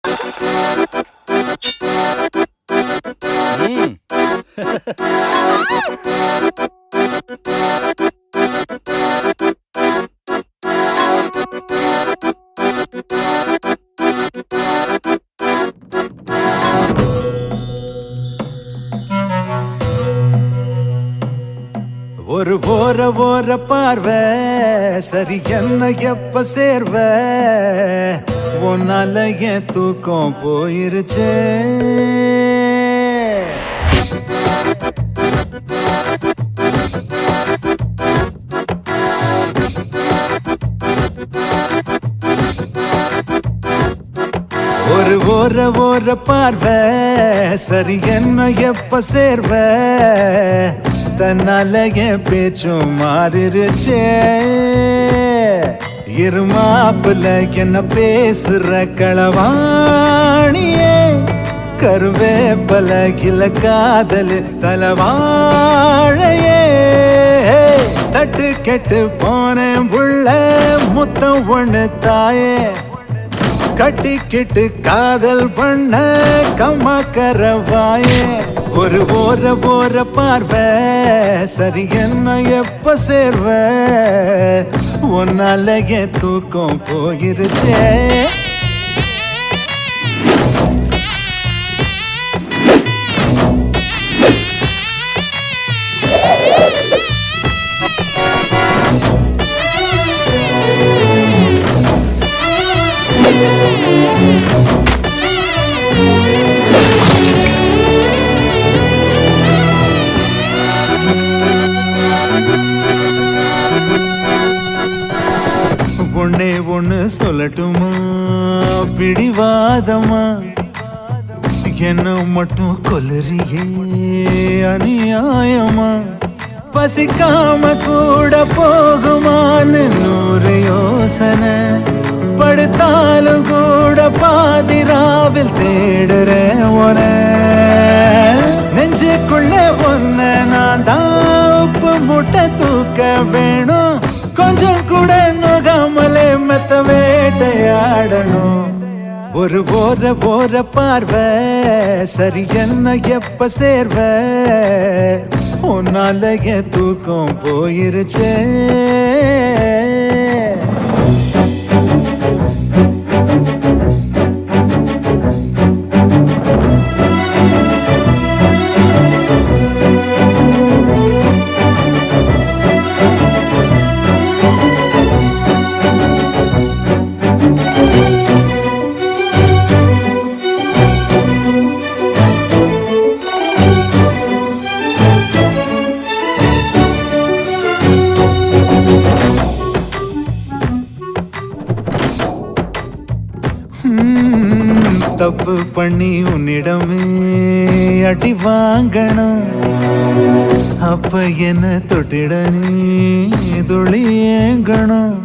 ம். ஒரு ஓர ஓர பார்வை சரி என்ன எப்ப சேர்வ உன்னால என் தூக்கம் போயிருச்சே ஒரு ஓர ஓர பார்வை சரி என்ன எப்ப சேர்வ தன்னால என் பேச்சும் மாறிருச்சே இருமாப்புல என்ன பேசுற களவாணியே கருவேப்பல கில காதல் தலவாழையே தட்டு கெட்டு போனேன் உள்ள முத்தம் ஒண்ணு தாயே கட்டிக்கிட்டு காதல் பண்ண கம்மக்கரவாயே ஒரு ஓர ஓர பார்வை சரி என்ன எப்ப சேர்வ உன்னால என் தூக்கம் போயிருச்சே ஒன்னே ஒண்ணு சொல்லட்டுமா பிடிவாதமா என்ன மட்டும் கொல்லறியே அநியாயமா பசிக்காம கூட போகுமான்னு 100 யோசனை படுத்தாலும் கூட பாதிராவில் தேடுறேன் உன நெஞ்சுக்குள்ள ஒன்ன நான் தான் உப்பு முட்டை தூக்க வேணும் கொஞ்சம் கூட நோகாமலே மெத்த வேட்டையாடணும் ஒரு ஓர ஓர பார்வை சரி என்ன எப்ப சேர்வ உன்னால என் தூக்கம் போயிருச்சே தப்பு பண்ணி உன்னிடமே அடி வாங்கணும் அப்ப என்ன தொட்டிட நீ துளியேங்கணும்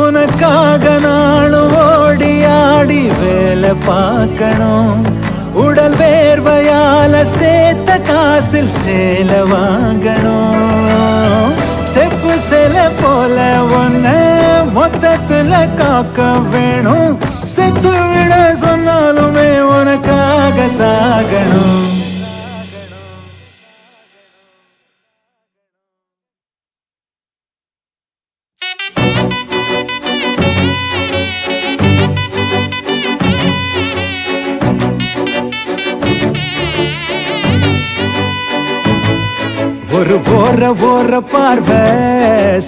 உனக்காக நாளும் ஓடி ஆடி வேலை பார்க்கணும் உடல் வேர்வையால சேர்த்த காசில் சேலை வாங்கணும் செப்பு சில போல ஒன்ன மொத்தத்துல காக்க வேணும் செத்து விட சொன்னாலுமே உனக்காக சாகணும் ஒரு ஓர ஓர பார்வை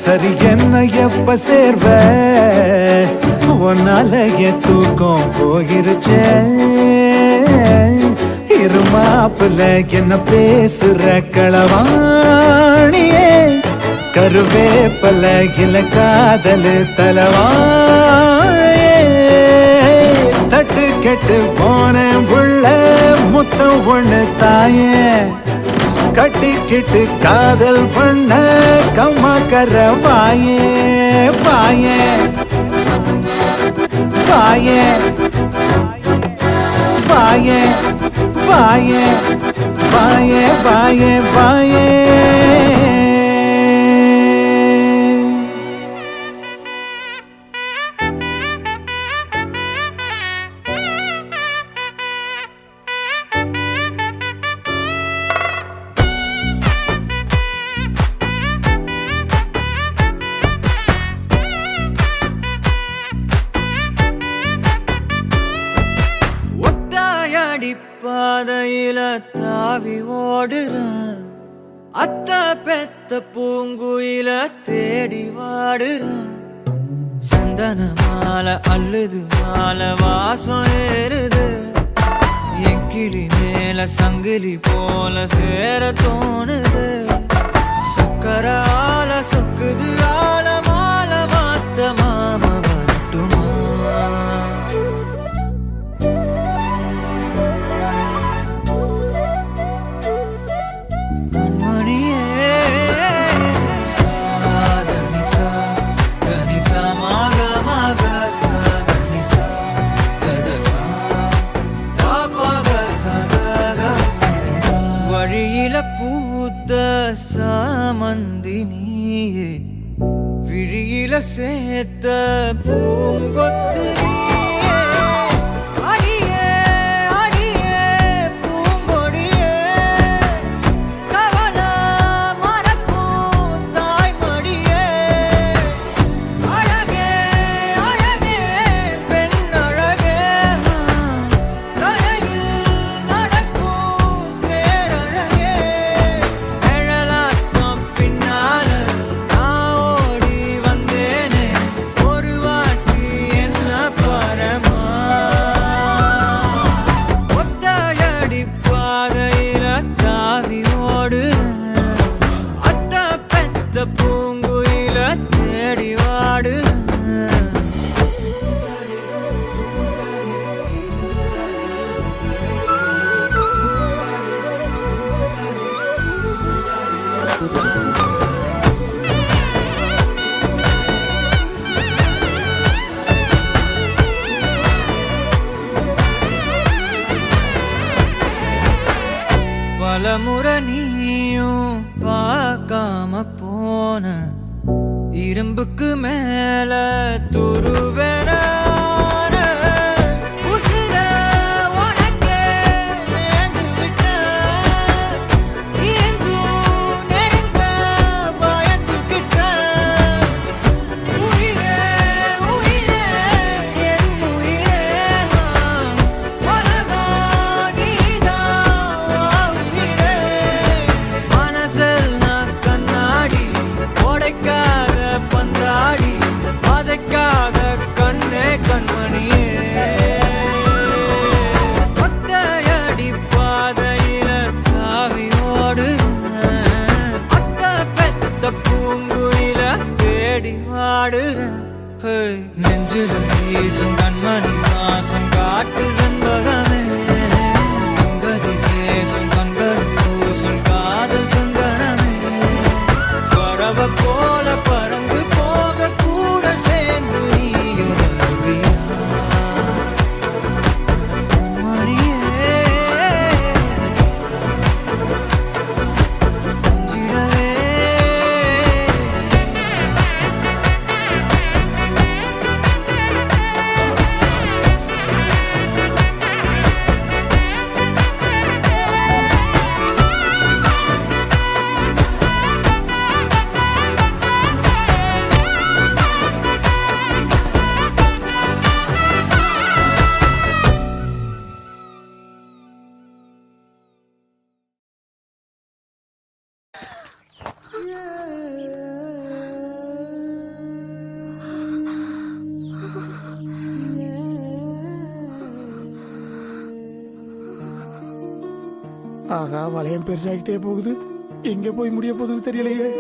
சரி என்ன எப்ப சேர்வ உன்னால என் தூக்கம் போயிருச்சே இருமாப்புல என்ன பேசுற களவாணியே கருவேப்பல இல காதல் தலவாழையே தட்டு கெட்டு போனேன் உள்ள முத்தம் ஒண்ணு தாயே கட்டிக்கிட்டு காதல் பண்ண கம்மக்கரவாயே வாயே வாயே வாயே வாயே வாயே வாயே வாயே அடிப்பாதையில தாவி ஓடுறான் அத்த பெத்த பூங்குயில தேடி வாடுறான் சந்தன மாலை அள்ளுது மாலை வாசம் ஏறுது என் கிளி மேல சங்கிலி போல சேர தோணுது சக்கர ஆல சொக்குது ஆல மால மாத்த மாம வரட்டுமா கண்மணியே சாதனிசா கனிசா மாக மாக சாதனிசா கதசா தாபக சதக சிதனிசா வழியில பூத்த சாமந்தி நீயே விழியில சேர்த்த பூங்கொத்து நீயே அடியே அடியே பூங்கொடியே கவல மறக்கும் தாய்மடியே அழகே அழகே பெண் அழகே கரையில் நடக்கும் தேரழகே நிழலாட்டம் பின்னால நான் ஓடி வந்தேனே ஒரு வாட்டி என்ன பரமா ஒத்தையடி பாதையில தாவி ஓடுறேன் அட்ட பெத்த பூங்குயில தேடி வாடுறேன் பலமுறை நீயும் பார்க்காம போன இரும்புக்கு மேல துருவென உசிர உனக்கே நேர்ந்து விட்ட எங்கும் நெருங்க பயந்துகிட்ட உயிரே உயிரே என் உயிரே உலகா நீதான் உயிரே மனசில் நான் கண்ணாடி உடைக்காத பந்தாடி வதைக்காத கண்ணே கண்மணியே ஒத்தையடி பாதையில தாவி ஓடுறேன் அத்த பெத்த பூங்குயில தேடி வாடுறேன் நெஞ்சில வீசும் கண்மணி வாசம் காட்டு செண்பகமே சங்கதி பேசும் கண்கள் பூசும் காதல் சந்தனமே பறவை போல பறந்து போக கூட சேர்ந்து நீயும் வருவியா கண்மணியே கொஞ்சிடவே ஆகா வளையம் பெருசாகிட்டே போகுது எங்க போய் முடிய போகுதுன்னு தெரியலையே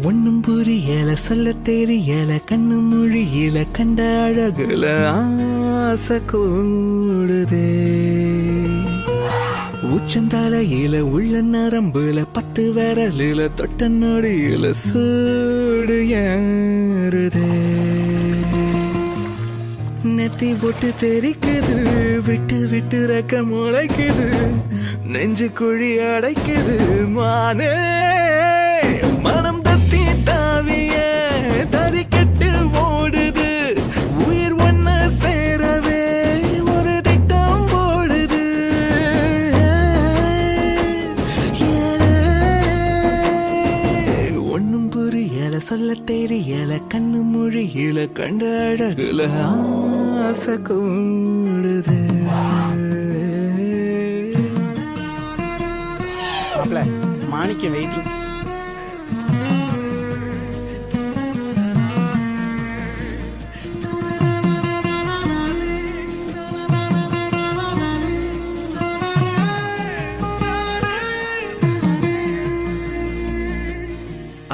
ஒண்ணும் புரியல சொல்ல தெரியல கண்ணு மொழியில கண்ட அழகுல ஆசை கூடுதே உச்சந்தலையில உள்ள நரம்புல 10 விரலுல தொட்ட நொடியில சூடு ஏறுதே நெத்தி போட்டு தெரிக்குது விட்டு விட்டு ரெக்க முளைக்குது நெஞ்சு குழி அடைக்குது மானே மனம் தத்தி தாவிய தறிக்கட்டு ஓடுது உயிர் ஒன்ன சேரவே ஒரு திட்டம் போடுது சொல்ல தெரியல கண்ணு மொழியில கண்ட அழகுல ஆசை கூடுது. மாணிக்க வெயிட்டிங்.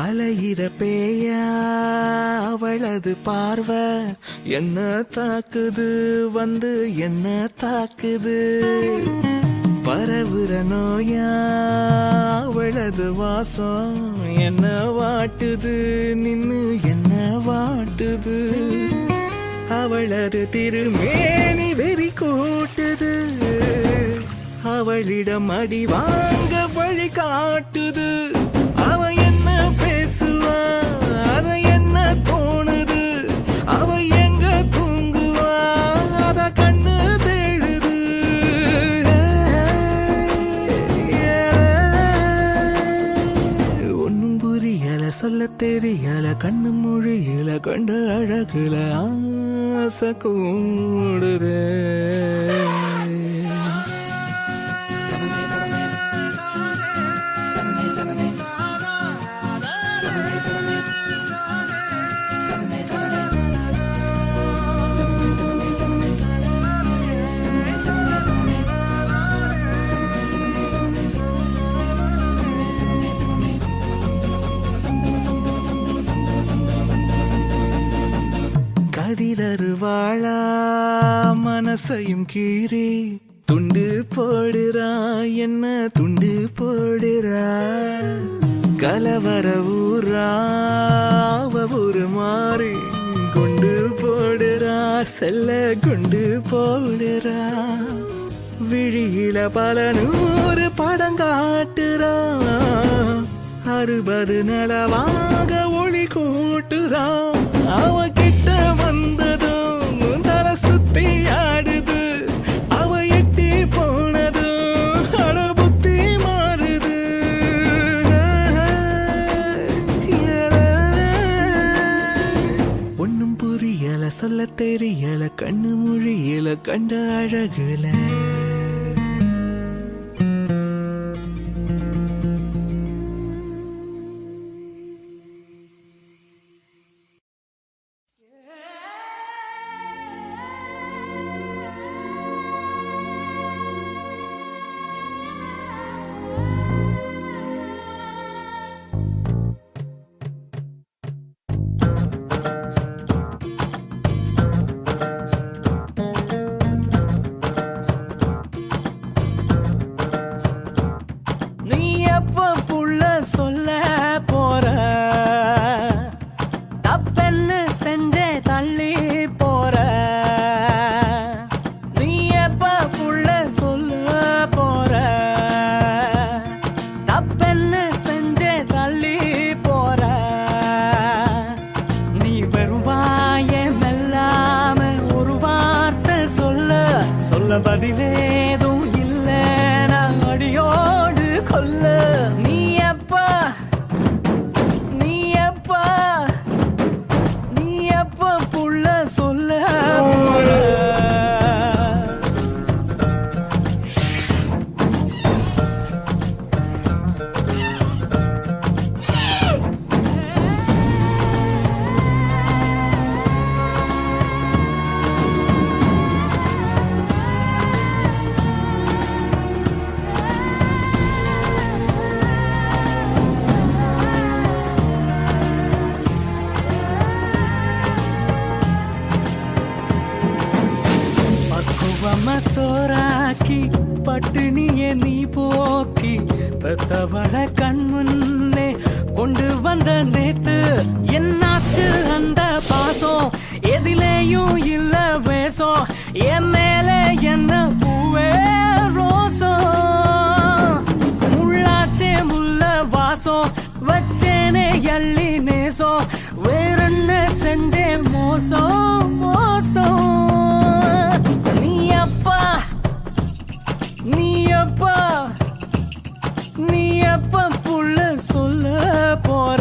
அலையிற பேயா அவளது பார்வை என்ன தாக்குது வந்து என்ன தாக்குது. பரவுற நோயா அவளது வாசம் என்ன வாட்டுது நின்னு என்ன வாட்டுது. அவளது திருமேனி வெறி கூட்டுது அவளிடம் அடி வாங்க வழி காட்டுது. அவ என்ன பேசுவா அத என்ன தோணுது அவ எங்க தூங்குவா அத கண்ணு தேடுது. ஒன்னும் புரியல சொல்ல தெரியல கண்ணு மொழியில கண்ட அழகுல ஆசை கூடுது. கதிரருவாளா மனசையும் கீறி துண்டு போடுறா என்ன துண்டு போடுறா. கலவர ஊரா ஒரு மாறி கொண்டு போடுறா செல்ல கொண்டு போடுறா. விழியில பல 100 படம் காட்டுறா 60 நிலவாக ஒளி கூட்டுறா. அவ கிட்ட வந்ததும் தலை சுத்தி ஆடுது அவ எட்டி போனதும் அட புத்தி மாறுது. ஒன்னும் புரியல சொல்ல தெரியல கண்ணு மொழியில கண்ட அழகுல. பதிலேதும் இல்ல நான் அடியோடு கொல்ல. நீ எப்ப புள்ள சொல்ல போற. சோறாக்கி பட்டினிய நீ போக்கி பெத்தவள கண் முன்னே கொண்டு வந்த நேத்து என்னாச்சு அந்த பாசம் எதிலேயும் இல்ல வேசம் என் மேல என்ன பூவே ரோசம் முள்ளாச்சே முள்ள வாசம் வச்சேனே அள்ளி நேசம் வேறென்ன செஞ்சேன் மோசம் மோசம். நீ எப்ப புள்ள சொல்ல போற.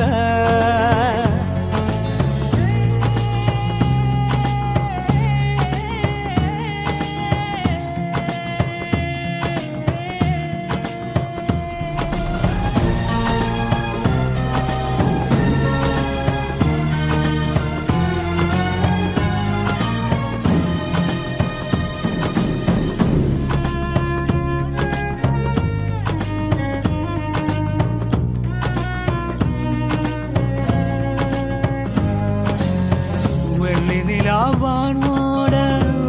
ராவானோட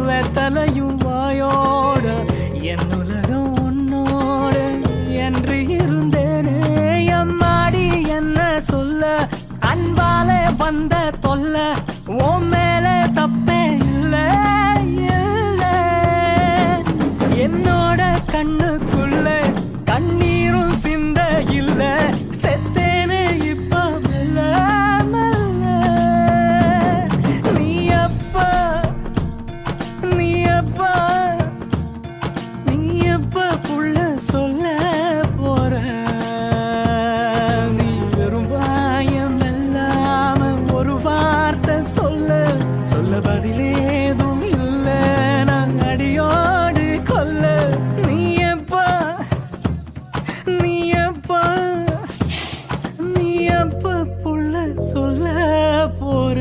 வெத்தலையும் வாயோட என் உலகம் உன்னோட என்று இருந்தேனே எம்மாடி என்ன சொல்ல அன்பாலே வந்த தொல்ல உன் மேல தப்பே இல்லை என்னோட கண்ணுக்குள்ள கண்ணீரும் சிந்த இல்ல செத்தேனே இப்ப மெல்ல மெல்ல நீ அப்பா புள்ள சொல்ல போற நீ வெறும் வாயம் இல்லாம ஒரு வார்த்தை சொல்ல பதிலேதும் இல்ல நான் அடியோடு கொல்ல நீ எப்ப புள்ள சொல்ல போற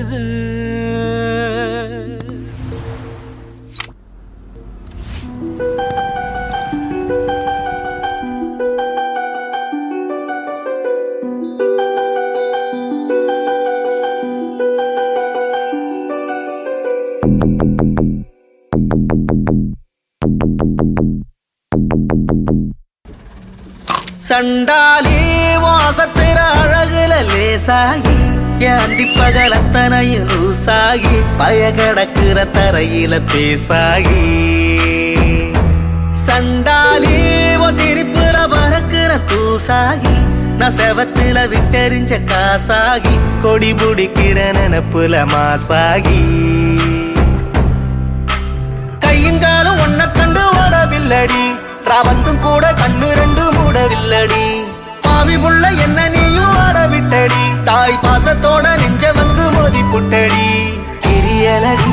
சண்டாலி வாசத்திர அழகுல லேசாகி ஏந்தி பகலத்தனையும் லூசாகி பயகடக்குற தரையில பேசாகி சண்டாலி சிரிப்புல பறக்குற தூசாகி நான் செவத்துல விட்டெறிஞ்ச காசாகி கொடி பிடிக்கிற நினப்புல மாசாகி கையுங்காலும் ஒன்ன கண்டு ஓடவில்லடி ராவந்தும் கூட கண்ணு ரெண்டு மூடவில்லடி பாவி புள்ள என்ன நீயும் ஆடவிட்டடி தாய் பாசத்தோட நெஞ்ச வந்து மோதி புட்டடி தெரியலடி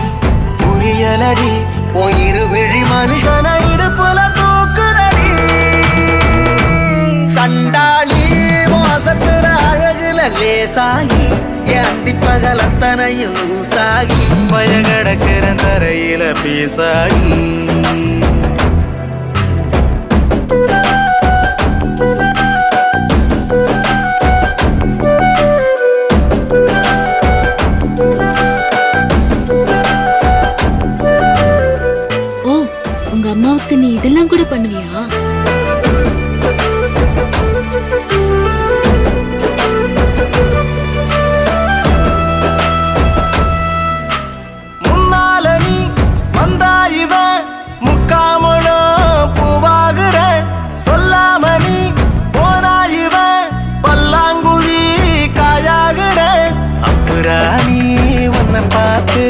புரியலடி உன் இருவிழி மனுஷன இடுப்புல தூக்குதடி சண்டாளி மோசத்துற அழகுல லேசாகி ஏந்தி பகலத்தனையும் லூசாகி பயகடக்கிற தரையில பேசாகி அம்மாவுக்கு நீ இதெல்லாம் கூட பண்ணுவியா? முன்னால நீ வந்தா இவன் முக்காமனோ பூவாகுற சொல்லாம நீ போனா இவன் பல்லாங்குழி காயாகுற அப்புறா நீ உன்னை பார்த்து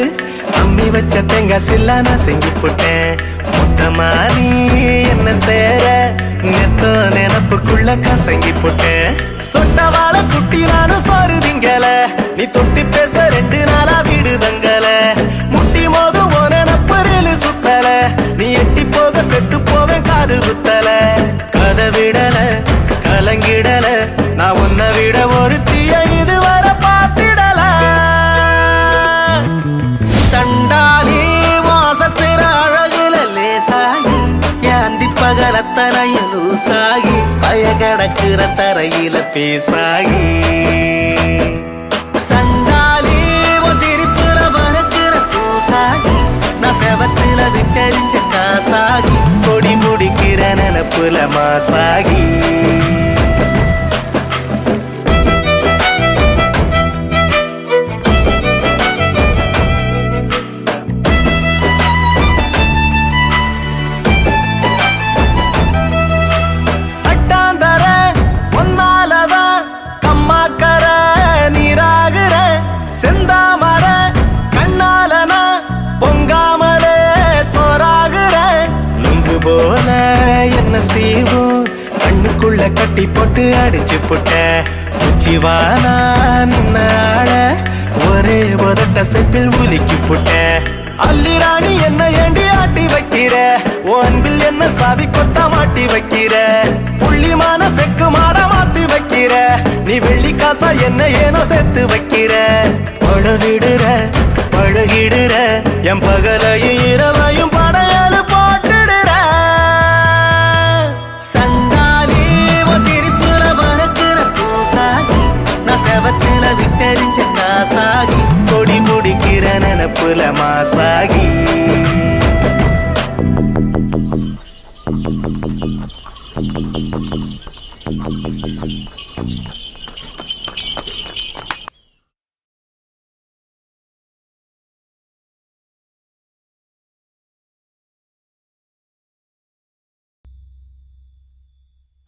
அம்மி வச்ச தேங்காய் சில்லா நான் செஞ்சு போட்டேன் மொத்தமா நீ என்ன சேர நெத்தோ நினப்புக்குள்ள கசங்கி போட்டேன் சொட்டவாள குட்டி நானும் சோறு திங்கல நீ தொட்டி பேச 2 நாளா வீடு தங்கல முட்டி மோது ஓன நப்பரில் சுத்தல நீ எட்டி போக செத்து போவேன் காது குத்தல கதை விடல கலங்கிடல நான் உன்னை விட ஒரு தீய இதுவரை பார்த்திடல சண்டாலி மாசத்திர அழகுல லேசாகி ஏந்தி பகலத்தனையும் லூசாகி பயகடக்குற தரையில பேசாகி சண்டாலி சிரிப்புல பறக்குற பூசாகி நான் செவத்துல விட்டெறிஞ்ச காசாகி கொடி முடிக்கிற நினப்புல மாசாகி போல என்ன செய்வோம் கண்ணுக்குள்ள கட்டி போட்டு அடிச்சு புட்ட உச்சிவானா நின்னாட ஒரே உதட்ட செப்பில் உலுக்கி புட்ட அல்லிராணி என்ன ஏண்டி ஆட்டி வைக்கிற ஓ அன்பில் என்ன சாவி கொத்த மாட்டி வைக்கிற புள்ளிமான செக்கு மாட மாத்தி வைக்கிற நீ வெள்ளி காசா என்ன ஏனோ சேர்த்து வைக்கிற பழகிடுற பழகிடுற என் பகலையும் இரவையும் படையாளு போட்டுடுற சண்டாலி சிரிப்புல பறக்குற பூசாகி நான் செவத்துல விட்டறிஞ்ச காசாகி கொடி முடிக்கிற நினப்புல மாசாகி.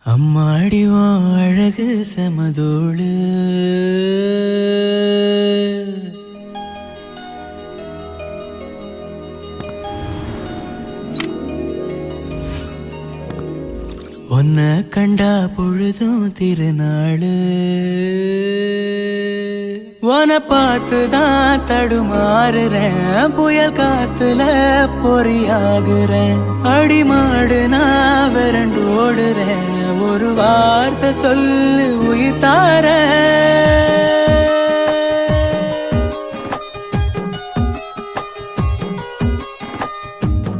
அம்மாடி உன் அழகு செமதோடு உன்னை கண்டா பொழுதும் திருநாளு உன பார்த்துதான் தடுமாறுறேன் புயல் காத்துல பொறியாகுறேன் அடிமாடு நான் விரண்டு ஓடுறேன் ஒரு வார்த்தை சொல்லு உயிர் தார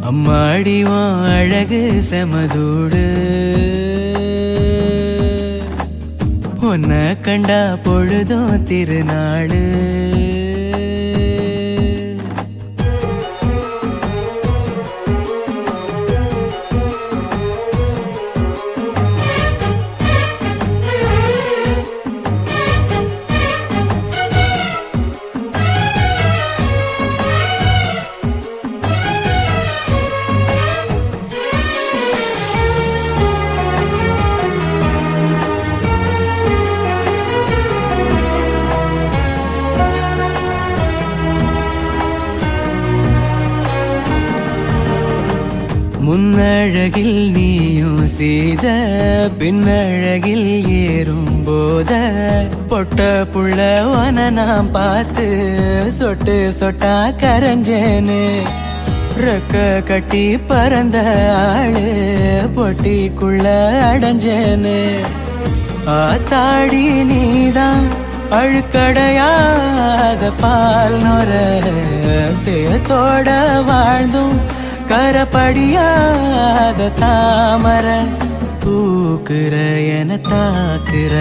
அம்மாடி உன் அழகு செமதூடு உன்னை கண்டா பொழுதும் திருநாளு முன்னழகில் நீயும் செய்த பின்னழகில் ஏறும் போத பொட்ட புள்ளவன நான் பார்த்து சொட்டு சொட்டா கரைஞ்சேன்னு ரெக்க கட்டி பறந்த ஆளு பொட்டிக்குள்ள அடைஞ்சேன்னு ஆத்தாடி நீதான் அழுக்கடையாத பால் நொர சேத்தோட வாழ்ந்தும் கரப்படியாத தாமர பூக்குற என தாக்குற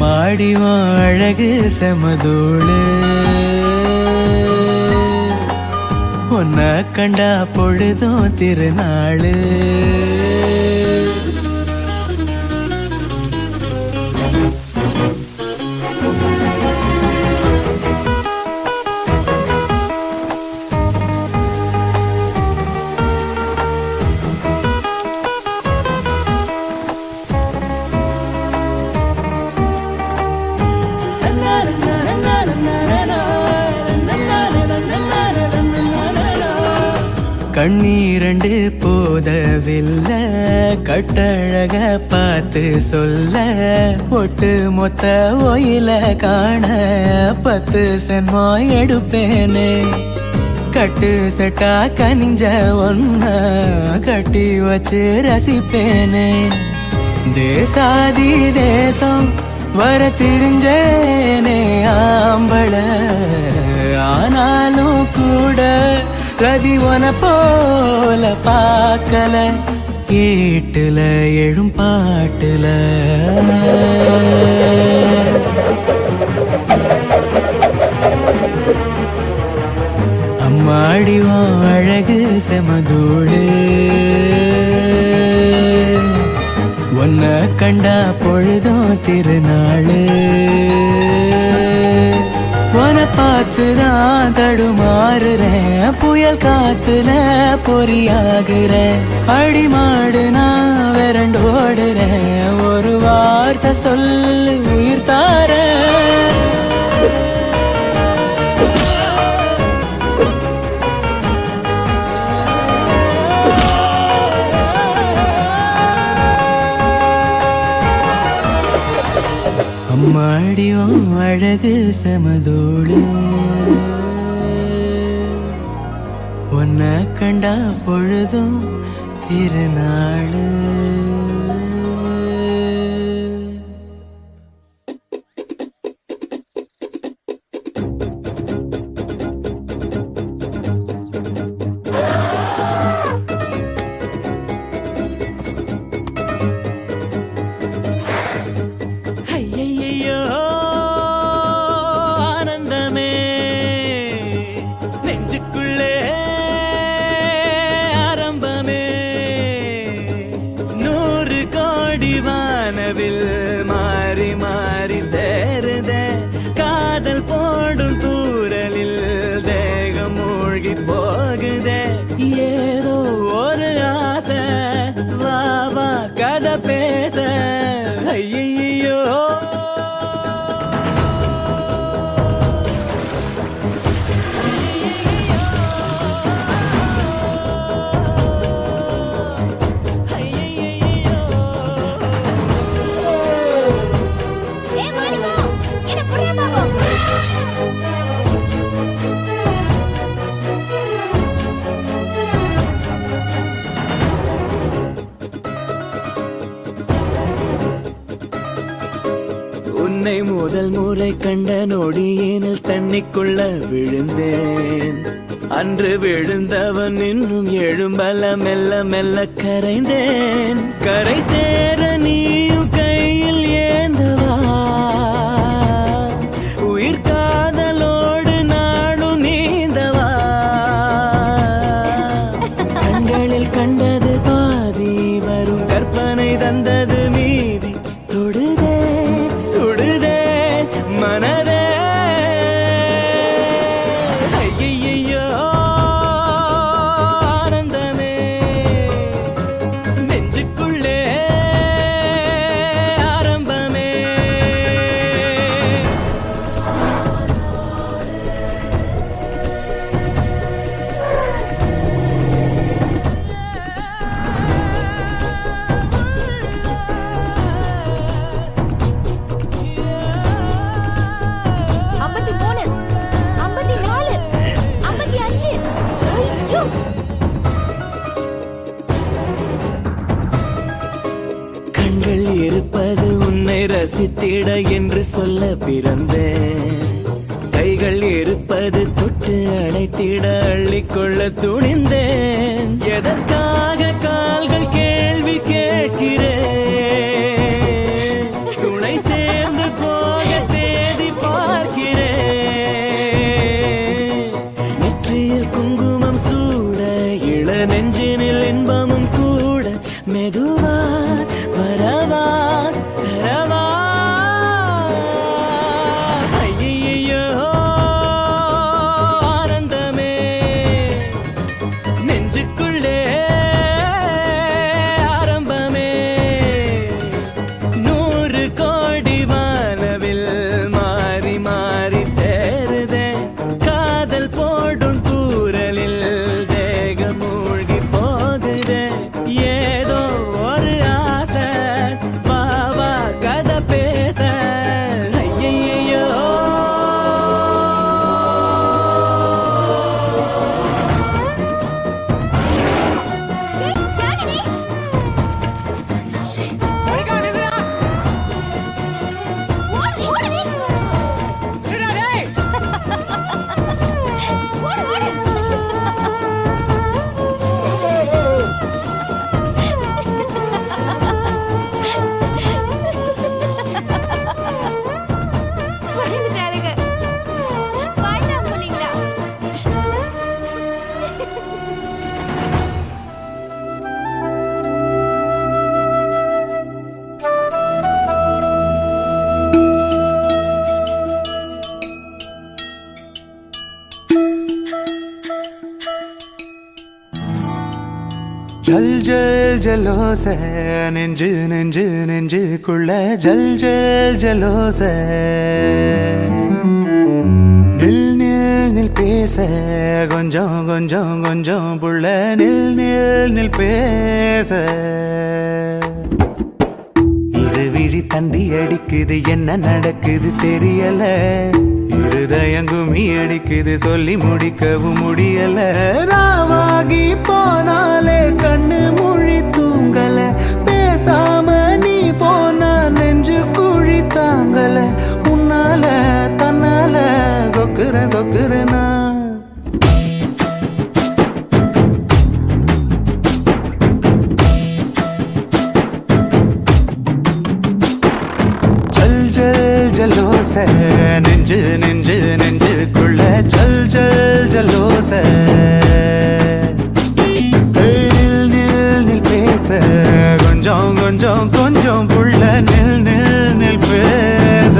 மாடிவன் அழகு செமதூளு உன்னை கண்டா பொழுதும் திருநாளு கண்ணீரண்டு போதவில்லை கட்டழக பார்த்து சொல்ல ஒட்டு மொத்த ஒயில காண 10 சென்மம் எடுப்பேனே கட்டு செட்டா கனிஞ்ச ஒன்ன கட்டி வச்சு ரசிப்பேனே தேசாதி தேசம் வர திரிஞ்சேனே ஆம்பள ஆனாலும் கூட ரதிவன போல பார்க்கல கேட்டுல எழும் பாட்டுல அம்மாடிவன் அழகு செமதூடு உன்னை கண்டா பொழுதும் திருநாளு உன பார்த்துதான் தடுமாறுறேன் புயல் காத்துல பொறியாகுறேன் அடிமாடு நான் விரண்டு ஓடுறேன் ஒரு வார்த்தை சொல்லு உயிர் தார அம்மாடியும் அழகு செமதோடு உன்னை கண்டா பொழுதும் திருநாளு கோடி வானவில் மாறி மாறி சேருதே காதல் போடும் தூரலில் தேகம் மூழ்கி போகுதே ஏதோ ஒரு ஆசை வா வா கதை பேச ஐயையோ ஏய் மாணிக்கோ என்ன புரிய பாப்போம் உன்னை முதல் முறை கண்ட நொடியேனில் தண்ணிக்குள்ள விழுந்தேன் அன்று விழுந்தவன் இன்னும் எழும்பல மெல்ல மெல்ல கரைந்தேன் கரை சேர நீயும் கையில் ஏந்தவா உயிர் காதலோடு நாடும் நீந்தவா கண்களில் கண்டது பாதி வரும் கற்பனை தந்தது மீதி தொடுதே சுடுதே மனதே ஐயையோ ஆனந்தமே நெஞ்சுக்குள்ளே ஆரம்பமே ஐம்பத்தி மூணு 54 55 ஐயோ கண்கள் இருப்பது உன்னை ரசித்திட என்று சொல்ல பிறந்தேன் கைகள் இருப்பது தொட்டு அணைத்திட அள்ளிக்கொள்ள துணிந்தேன் எதற்காக கால்கள் கேள்வி கேட்கிறேன் துணை சேர்ந்து போக தேதி பார்க்கிறேன் நெற்றியில் குங்குமம் சூட இள நெஞ்சினில் இன்பமும் கூட மெதுவா வரவா தரவா ஐயையோ ஆனந்தமே நெஞ்சுக்குள்ளே ஆரம்பமே 100 கோடி வானவில் மாறி மாறி சேருதே காதல் போடும் தூரலில் தேகம் மூழ்கி போகுதே ஏதோ ஒரு ஆசை வா வா கதை பேச ஐயையோ யாரடி ஓடு ஓடு பயந்துட்டாளுங்க பாட்டா போலீங்களா ஜல் ஜல் ஜலோச நெஞ்சு நெஞ்சு நெஞ்சுக்குள்ள ஜல் ஜல் ஜலோச நில் நில் நில் பேச கொஞ்சம் கொஞ்சம் கொஞ்சம் புள்ள நில் நில் நில் பேச இருவிழி தந்தி அடிக்குது என்ன நடக்குது தெரியல இருதயம் கும்மி அடிக்குது சொல்லி முடிக்கவும் முடியல ராவாகி போனாலே கண்ணு மொழி தூங்கல பேசாம நீ போனா நெஞ்சு குழி தாங்கல உன்னால தன்னால சொக்குறனா ஜல் ஜல் ஜலோச நெஞ்சு நெஞ்சு நெஞ்சுக்குள்ள ஜல் ஜல் ஜலோச நில் நில் நில் பேச கொஞ்சம் கொஞ்சம் கொஞ்சம் புள்ள நில் நில் நில் பேச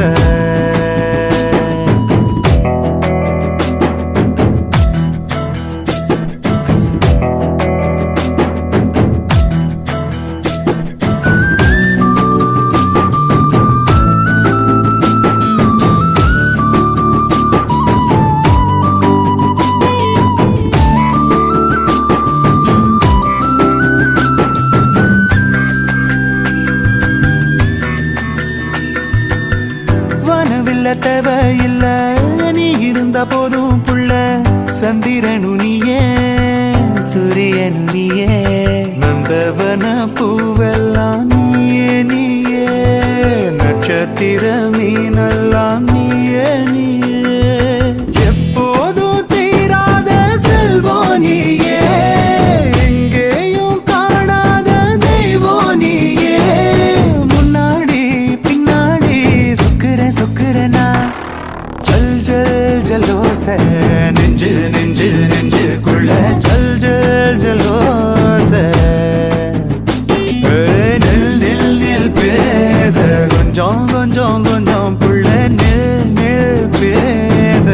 தேவையில்ல நீ இருந்த போதும் புள்ள சந்திரனு நீயே சூரியனு நீயே நந்தவன பூவெல்லாம் நீயே நீயே நட்சத்திர மீனெல்லாம் நீயே நீயே எப்போதும் தீராத செல்வம் நீயே எங்கேயும் காணாத தெய்வம் நீயே முன்னாடி பின்னாடி சொக்குறனா ஜல் ஜல் ஜலோச நெஞ்சு நெஞ்சு நெஞ்சுக்குள்ள ஜல் ஜல் ஜலோச நில் நில் நில் பேச கொஞ்சம் கொஞ்சம் கொஞ்சம் புள்ள நில் நில் பேச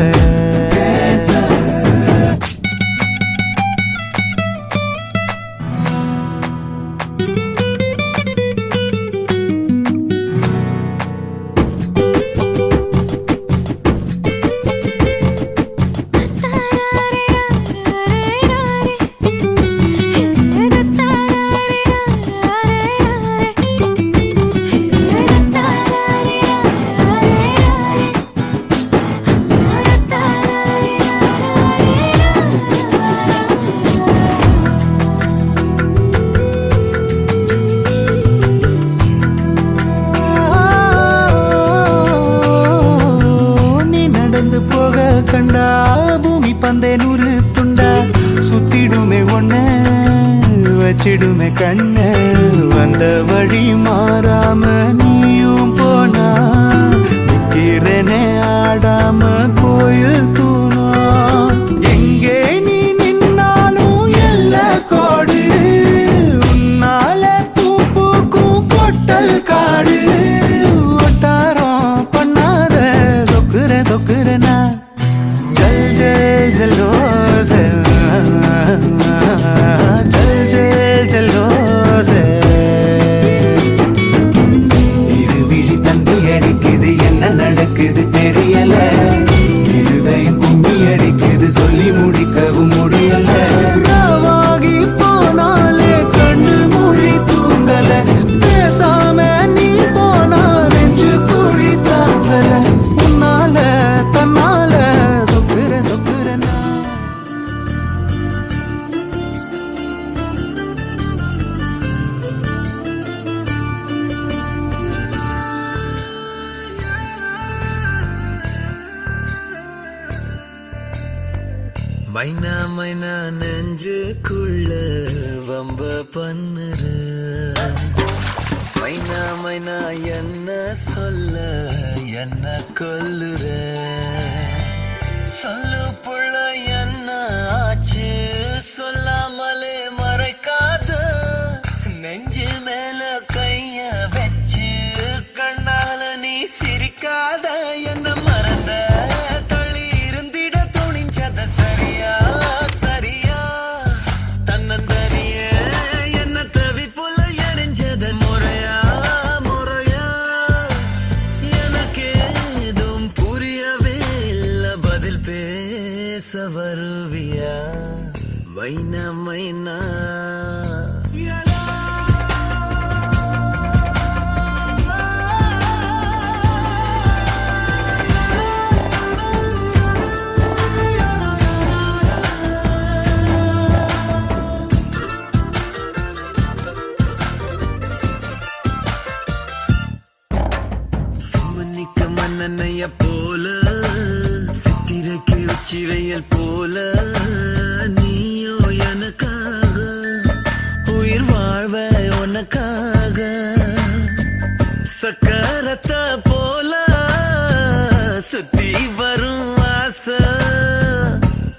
கண்டா பூமி பந்தே நூறு துண்டா சுத்திடுமே ஒண்ணு வச்சிடுமே கண்ணு வந்த வழி மாறாம நீயும் போனா நிக்கிறனே ஆடாம கோயில் தூணா எங்கே நீ நின்னாலும் எல்ல கோடு உன்னால பூ பூக்கும் பொட்டல் காடு ஒட்டாரம் பண்ணாத சொக்குறனா जल जल जलो जल जल जलो இரு விழி தந்தி அடிக்குது என்ன நடக்குது தெரியல இருதயம் கும்மி அடிக்குது சொல்லி முடிக்கவும் முடியல ராவாகி போனாலே கண்ணு மொழி தூங்கல பேசாம நீ போனா நெஞ்சு குழி தாங்கல உன்னால தன்னால மைனா மைனா நெஞ்சுக்குள்ள வம்ப பண்ணுற மைனா மைனா என்ன சொல்ல என்ன கொல்லுற சொல்லு புள்ள என்ன ஆச்சு சொல்லாமலே மறைக்காத நெஞ்சு மேல கைய வச்சு கண்ணால நீ சிரிக்காத என்ன மறந்த வருவியா மைனா மைனா சுமனிக்க மன்னனைய போல சித்திரைக்கு உச்சி வெயில் போல நீயோ எனக்காக உயிர் வாழ்வ உனக்காக சக்கரத்தை போல சுத்தி வரும் ஆசை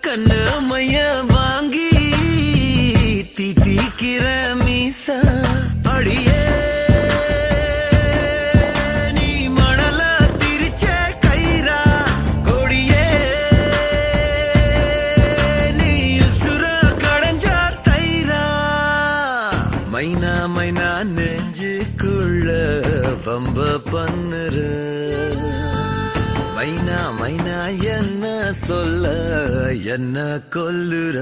கண்ணு மைய வாங்கி தீட்டிக்கிற மீச அடியே நெஞ்சுக்குள்ள வம்ப பண்ணுற மைனா மைனா என்ன சொல்ல என்ன கொல்லுற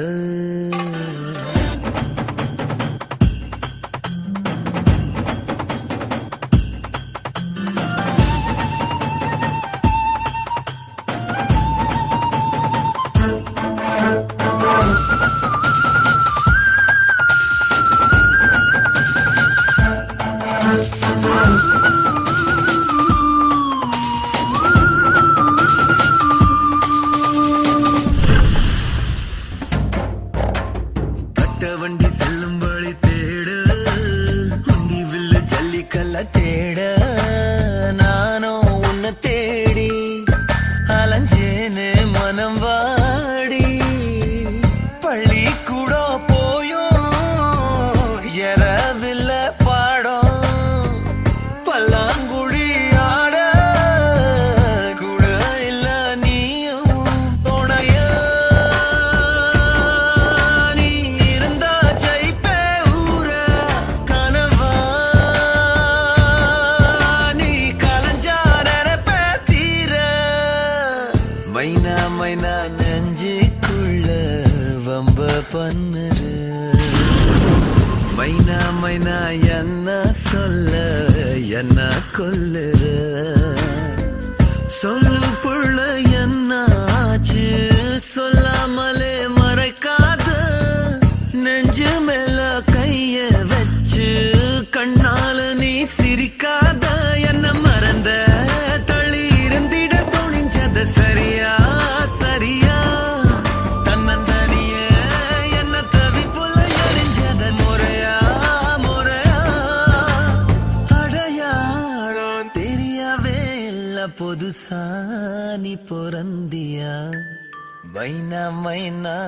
வண்டி செல்லும் வழி தேட உண்டி வில்லு ஜல்லிக்கல்ல தேட நானும் உன்னை தேடி அலைஞ்சேனே மனம் வாடி பள்ளி கூட போயும் எறவில்ல பாடம் பல்லாங்குழி ஆட கூட இல்ல நீயும் துணைய மைனா மைனா நெஞ்சுக்குள்ள வம்ப பண்ணுற மைனா மைனா என்ன சொல்ல என்ன கொல்லுற சொல்லு புள்ள என்னாச்சு சொல்லாமலே மறைக்காத நெஞ்சு மேல கைய வச்சு கண்ணால நீ சிரிக்காத என்ன மறந்த தள்ளி இருந்திட துணிஞ்சத சரியா சரியா தன்னந்தனிய என்ன தவிப்புல எரிஞ்சத முறையா முறையா அடையாளம் தெரியவே இல்ல புதுசா நீ பொறந்தியா மைனா மைனா